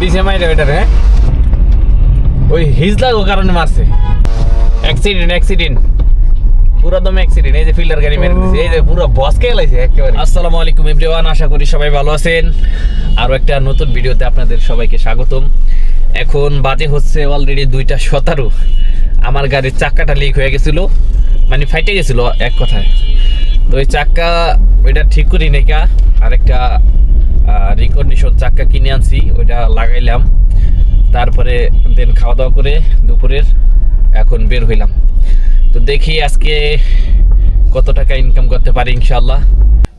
দিছে মাইরে বেটার। হ্যাঁ ওই হিজলা ও কারণে মারছে। অ্যাক্সিডেন্ট পুরো দমে অ্যাক্সিডেন্ট। এই যে ফিল্ডার গাড়ি মেরে দিয়েছে, এই যে পুরো বসকে লাইছে একেবারে। আসসালামু আলাইকুম এভরিওয়ান, আশা করি সবাই ভালো আছেন। আরো একটা নতুন ভিডিওতে আপনাদের সবাইকে স্বাগতম। এখন বাজে হচ্ছে অলরেডি 2:17। আমার গাড়ির চাক্কাটা লিক হয়ে গেছিল, মানে ফাইটে গেছিল এক কথায়। তো ওই চাক্কা ওইটা ঠিক করি নাকি আরেকটা রিকন্ডিশন চাক্কা কিনে আনছি, ওইটা লাগাইলাম। তারপরে দেন খাওয়া দাওয়া করে দুপুরের এখন বের হইলাম। তো দেখি আজকে কত টাকা ইনকাম করতে পারি ইনশাল্লাহ।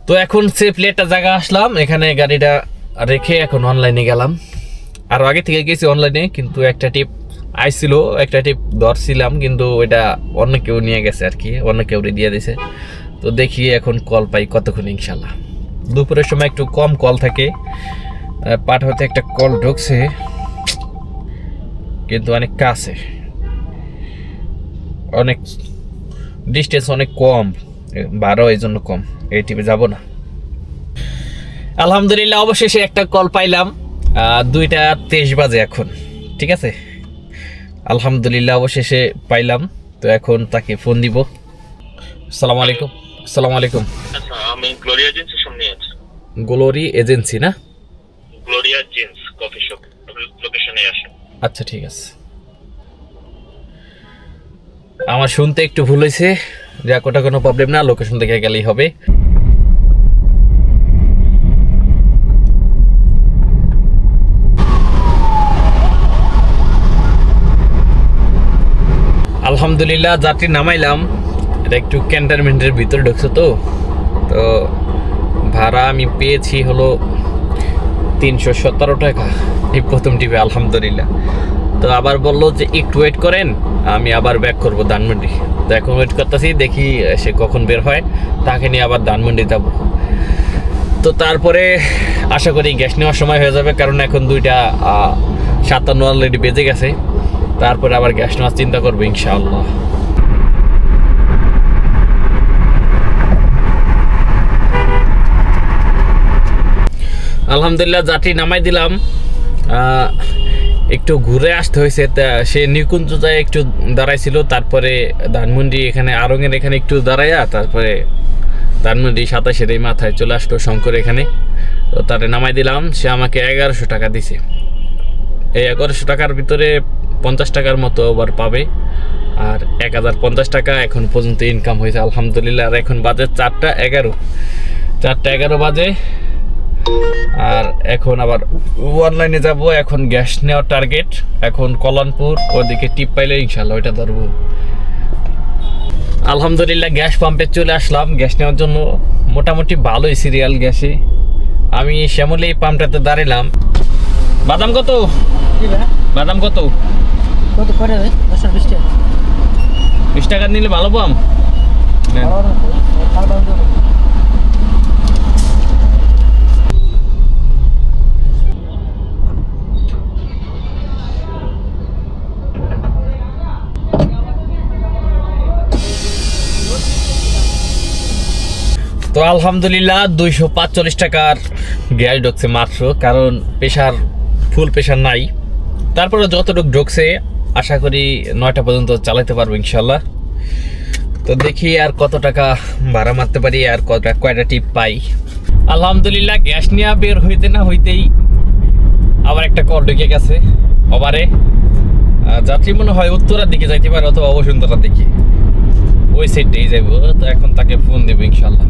তো এখন সেফলি একটা জায়গা আসলাম, এখানে গাড়িটা রেখে এখন অনলাইনে গেলাম। আর আগে থেকে গেছি অনলাইনে, কিন্তু একটা টিপ আইছিল, একটা টিপ ধরছিলাম, কিন্তু ওইটা অন্য কেউ নিয়ে গেছে আর কি, অন্য কেউ দিয়ে দিয়েছে। তো দেখি এখন কল পাই কতক্ষণ ইনশাল্লাহ। দুপুরের সময় একটু কম কল থাকে, পাঠ হতে একটা কল ঢুকছে, কিন্তু অনেক কাছে, অনেক ডিস্টেন্স অনেক কম, 12 এই জন্য কম, এই টিপে যাব না। আলহামদুলিল্লাহ অবশেষে একটা কল পাইলাম। 2:23 বাজে এখন, ঠিক আছে। আলহামদুলিল্লাহ অবশেষে পাইলাম। তো এখন তাকে ফোন দিব। আসসালামু আলাইকুম। আসসালামু আলাইকুম। আচ্ছা, আমি গ্লোরিয়া জিন্সের সামনে আছি। গ্লোরি এজেন্সি না? গ্লোরিয়া জিন্স কফি শপ লোকেশনে আসেন। আচ্ছা ঠিক আছে। আমার শুনতে একটু ভুল হয়েছে, যা কোটা কোনো প্রবলেম না, লোকেশন দেখে গেলেই হবে। আলহামদুলিল্লাহ যাত্রী নামাইলাম। এটা একটু ক্যান্টনমেন্টের ভিতরে ঢুকছে, তো ভাড়া আমি পেয়েছি হলো 317 টাকা এই প্রথম টিপে, আলহামদুলিল্লাহ। তো আবার বললো যে একটু ওয়েট করেন, আমি আবার ব্যাক করবো ধানমন্ডি। তো এখন ওয়েট করতেছি, দেখি সে কখন বের হয়, তাকে নিয়ে আবার ধানমন্ডি যাব। তো তারপরে আশা করি গ্যাস নেওয়ার সময় হয়ে যাবে, কারণ এখন 2:57 অলরেডি বেজে গেছে। তারপরে আবার গ্যাস নেওয়ার চিন্তা করবো ইনশাআল্লাহ। আলহামদুলিল্লাহ যাত্রী নামাই দিলাম। একটু ঘুরে আসতে হয়েছে, সে নিকুঞ্জ যায় একটু দাঁড়াইছিল, তারপরে ধানমন্ডি এখানে আরঙের এখানে একটু দাঁড়াইয়া, তারপরে ধানমন্ডি 27-এর এই মাথায় চলে আসলো শঙ্কর এখানে। তো তারে নামাই দিলাম, সে আমাকে 1100 টাকা দিছে। এই 1100 টাকার ভিতরে 50 টাকার মতো আবার পাবে, আর 1050 টাকা এখন পর্যন্ত ইনকাম হয়েছে আলহামদুলিল্লাহ। আর এখন বাজে 4:11 বাজে। আর এখন আবার অনলাইনে যাব, এখন গ্যাস নেওয়ার টার্গেট। এখন কল্যাণপুর ওদিকে টিপ পাইলে ইনশাল্লাহ ওইটা ধরবো। আলহামদুলিল্লাহ গ্যাস পাম্পে চলে আসলাম গ্যাস নেওয়ার জন্য। মোটামুটি ভালোই সিরিয়াল গ্যাসে। আমি শ্যামলী এই পাম্পটাতে দাঁড়ালাম। বাদাম কত? বাদাম কত? 20 টাকা নিলে ভালো পাম। তো আলহামদুলিল্লাহ 245 টাকার গ্যাস ঢুকছে মাত্র, কারণ প্রেশার ফুল প্রেশার নাই। তারপরে যতটুকু ঢুকছে আশা করি 9টা পর্যন্ত চালাতে পারবো ইনশাল্লাহ। তো দেখি আর কত টাকা ভাড়া মারতে পারি, আর কয়টা টিপ পাই। আলহামদুলিল্লাহ গ্যাস নিয়ে বের হইতে না হইতেই আবার একটা কল ঢুকে গেছে ওভারে। যাত্রী মনে হয় উত্তরার দিকে যাইতে পারে, অথবা বসুন্ধরার দিকে, ওই সাইডটাই যাইব। তো এখন তাকে ফোন দেবো ইনশাল্লাহ।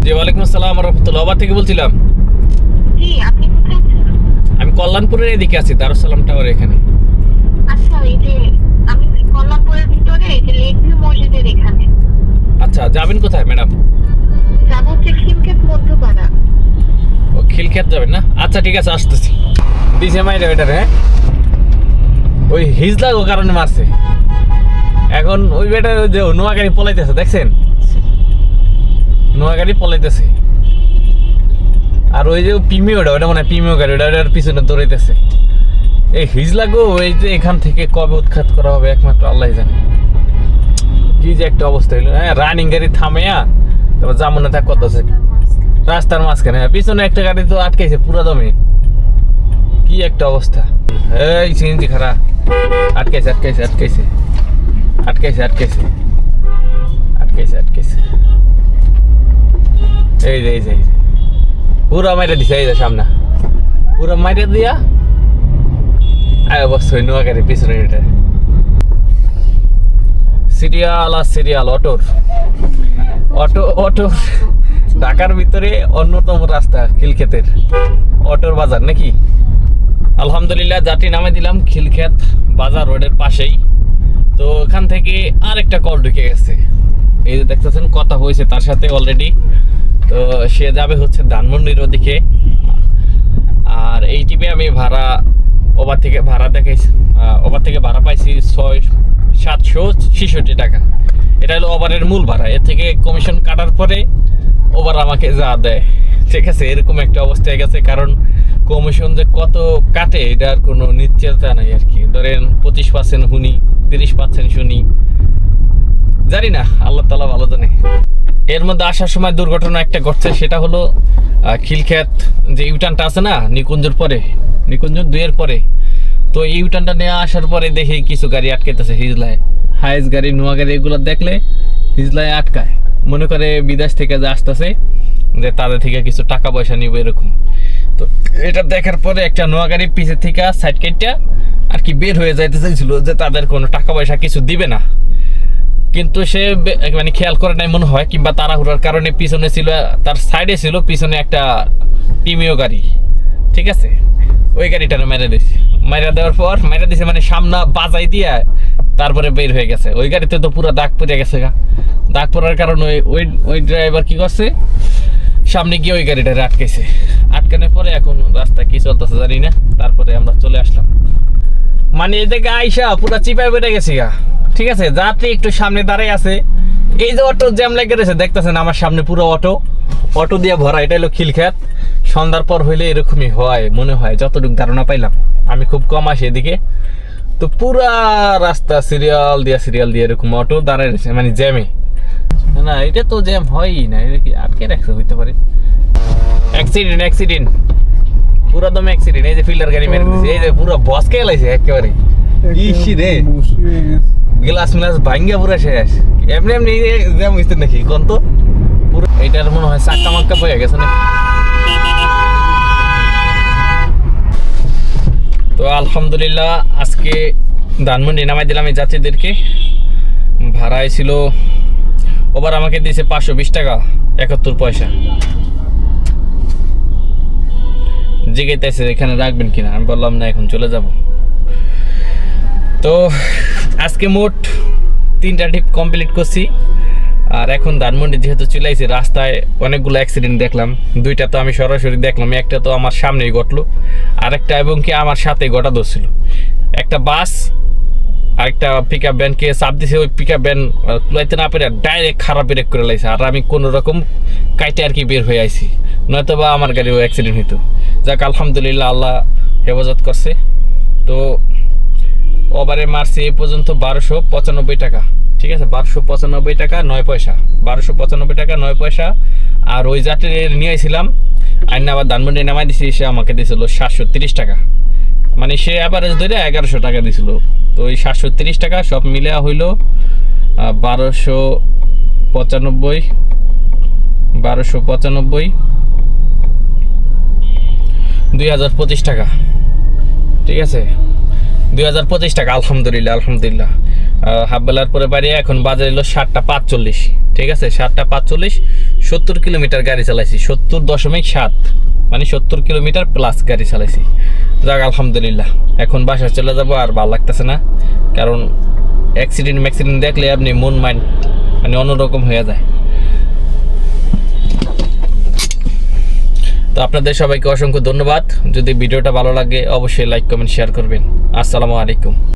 জি ওয়ালাইকুম আসসালাম রহমতুল্লাহ। ওভার থেকে বলছিলাম। জি, আপনি কোথায় আছেন? আমি কল্যাণপুরের এদিকে আছি, দারুসালাম টাওয়ার এখানে। আচ্ছা, এই যে আমি কল্যাণপুরের ভিতরে এই যে লেক ভিউ মসজিদের এখানে। আচ্ছা যাবেন কোথায় ম্যাডাম? যাব হচ্ছে খিলক্ষেত মধ্যপাড়া। ও খিলক্ষেত যাবেন না? আচ্ছা ঠিক আছে, আসতেছি। দিছে মাইরে বেটার। হ্যাঁ ওই হিজলা ও কারণে মারছে। এখন ওই বেটার যে নোয়া গাড়ি পলাইতেছে, দেখছেন? নোয়া গাড়ি পলাইতেছে। আর ওই যে পিমিওটা, ওটা মানে পিমিও গাড়ি, ওটার পিছনে দৌড়াইতেছে। এই হিজলা গো, এই যে এখান থেকে কবে উৎখাত করা হবে একমাত্র আল্লাহ জানে। কি যে একটা অবস্থা হইলো। হ্যাঁ রানিং গাড়ি থামেয়া তারপর জামুনা থাক করতেছে রাস্তার মাঝখানে। পিছনে একটা গাড়ি তো আটকাইছে পুরো দমে। কি একটা অবস্থা। এই সিএনজি খারাপ, আটকাইছে আটকাইছে আটকাইছে আটকাইছে আটকাইছে আটকাইছে আটকাইছে। এই যে এই যে পুরা মাইরা দিছে, এই যে সামনে পুরা মাইরা দিয়া আয় অবশ্যই নোয়াখালী পিছনে এটা সিরিয়াল আর সিরিয়াল অটোর অটো অটো ঢাকার ভিতরে অন্যতম রাস্তা খিলক্ষেতের অটোর বাজার নাকি। আলহামদুলিল্লাহ যাত্রী নামে দিলাম খিলক্ষেত বাজার রোডের পাশেই। তো ওখান থেকে আরেকটা কল ঢুকে গেছে, এই যে দেখতেছেন কথা হয়েছে তার সাথে অলরেডি। তো সে যাবে হচ্ছে ধানমন্ডির ওদিকে। আর এই টিপে আমি ভাড়া ওভার থেকে ভাড়া পাইছি 766 টাকা। এটা হলো ওভারের মূল ভাড়া, এর থেকে কমিশন কাটার পরে ওভার আমাকে যা দেয়, ঠিক আছে। এরকম একটা অবস্থা হয়ে গেছে, কারণ কমিশন যে কত কাটে এটার কোনো নিশ্চয়তা নাই আর কি। ধরেন 25% শুনি, 30% শুনি, জানি না, আল্লাহ তাআলা ভালো জানে। এর মধ্যে আসার সময় দুর্ঘটনা একটা ঘটছে, সেটা হলো খিলক্ষেত যে ইউটার্নটা আছে না নিকুঞ্জের পরে, নিকুঞ্জ 2-এর পরে। তো ইউটার্নটা নিয়ে আসার পরে দেখি কিছু গাড়ি আটকাইতেছে হিজলায়, হাইস গাড়ি নোয়া গাড়ি এগুলো দেখলে হিজলায় আটকায়, মনে করে বিদেশ থেকে যে আসতেছে যে তাদের থেকে কিছু টাকা পয়সা নিব এরকম। তো এটা দেখার পরে একটা নোয়া গাড়ি পিছে থেকে সাইড কেটটা আর কি বের হয়ে যাইতে চাইছিল যে তাদের কোনো টাকা পয়সা কিছু দিবে না, কিন্তু সে মানে খেয়াল করে নাই মনে হয়, কিংবা তাড়াহুড়ার কারণে পিছনে ছিল, তার সাইডে ছিল পিছনে একটা টিমিও গাড়ি, ঠিক আছে। ওই গাড়িটারে মেরে দিয়েছে, মেরে দেওয়ার পর মেরে দিয়েছে মানে সামনা বাজাই দিয়ে তারপরে বের হয়ে গেছে। ওই গাড়িতে তো পুরো দাগ পড়ে গেছে গা। দাগ পড়ার কারণে ওই ড্রাইভার কি করছে, সামনে গিয়ে ওই গাড়িটারে আটকেছে। আটকানোর পরে এখন রাস্তা কি চলতেছে জানি না, তারপরে আমরা চলে আসলাম। মানে এদিকে আইসা পুরো চিপায় বেড়ে গেছি গা, ঠিক আছে। যাত্রী একটু সামনে দাঁড়াই আছে, এই যে অটো জ্যাম লেগে রয়েছে দেখতেছেন আমার সামনে, পুরো অটো দিয়ে ভরা। এটা হলো খিলক্ষেত, সন্ধ্যার পর হইলে এরকমই হয় মনে হয়, যতটুকু ধারণা পাইলাম। আমি খুব কম আসি এদিকে। তো পুরা রাস্তা সিরিয়াল দিয়ে এরকম অটো দাঁড়ায় রয়েছে, মানে জ্যামে। না এটা তো জ্যাম হয়ই না, এটা কি আটকে রাখছে হইতে পারে। অ্যাক্সিডেন্ট পুরা দমে অ্যাক্সিডেন্ট। এই যে ফিল্ডার গাড়ি মেরে দিয়েছে, এই যে পুরো বসকে লাইছে একেবারে। ইসি রে গ্লাস মিলাস ভাঙ্গা পুরো শেষ। এমনি জ্যাম হইছে নাকি কোন তো পুরো। এইটার মনে হয় চাক্কা মাক্কা বয়ে গেছে না। তো আলহামদুলিল্লাহ আজকে ধানমন্ডি নামাই দিলাম এই যাত্রীদেরকে। ভাড়ায় ছিল ওভার আমাকে দিয়েছে 520 টাকা 71 পয়সা। জিজ্ঞাসা এখানে রাখবেন কিনা, আমি বললাম না, এখন চলে যাব। তো আজকে মোট 3টা ট্রিপ কমপ্লিট করছি। আর এখন ধানমন্ডি যেহেতু চলে আসছি, রাস্তায় অনেকগুলো অ্যাক্সিডেন্ট দেখলাম। 2টা তো আমি সরাসরি দেখলাম, একটা তো আমার সামনেই ঘটলো, আরেকটা এবং কি আমার সাথে ঘটা ধরছিল। একটা বাস আরেকটা পিক আপ ভ্যানকে চাপ দিছে, ওই পিক আপ ভ্যান তুলাইতে না পেরে ডাইরেক্ট খারাপ ব্রেক করে লাইছে। আর আমি কোনো রকম কাইটে আর কি বের হয়ে আইছি, নয়তো বা আমার গাড়িও অ্যাক্সিডেন্ট হইতো। যাক আলহামদুলিল্লাহ আল্লাহ হেফাজত করছে। তো ওভারে মারছি এ পর্যন্ত 1295 টাকা, ঠিক আছে। 1295 টাকা 9 পয়সা, 1295 টাকা 9 পয়সা। আর ওই যাত্রী নিয়ে আসছিলাম, আইনা আবার ধানমন্ডি নামাই দিছি, সে আমাকে দিয়েছিল 730 টাকা, মানে সে অ্যাভারেজ ধরে 1100 টাকা দিয়েছিল। তো ওই 730 টাকা সব মিলে হইল 1295 2025 টাকা, ঠিক আছে। 2025 টাকা আলহামদুলিল্লাহ। হাফ বেলার পরে বাড়ি, এখন বাজে হলো 7:45, ঠিক আছে। 7:45, 70 কিলোমিটার গাড়ি চালাইছি, 70.7, মানে 70 কিলোমিটার প্লাস গাড়ি চালাইছি। যাক আলহামদুলিল্লাহ, এখন বাসায় চলে যাব। আর ভালো লাগতেছে না, কারণ অ্যাক্সিডেন্ট দেখলে আপনি মন মাইন্ড মানে অন্যরকম হয়ে যায়। তো আপনাদের সবাইকে অসংখ্য ধন্যবাদ। যদি ভিডিওটা ভালো লাগে অবশ্যই লাইক কমেন্ট শেয়ার করবেন। আসসালামু আলাইকুম।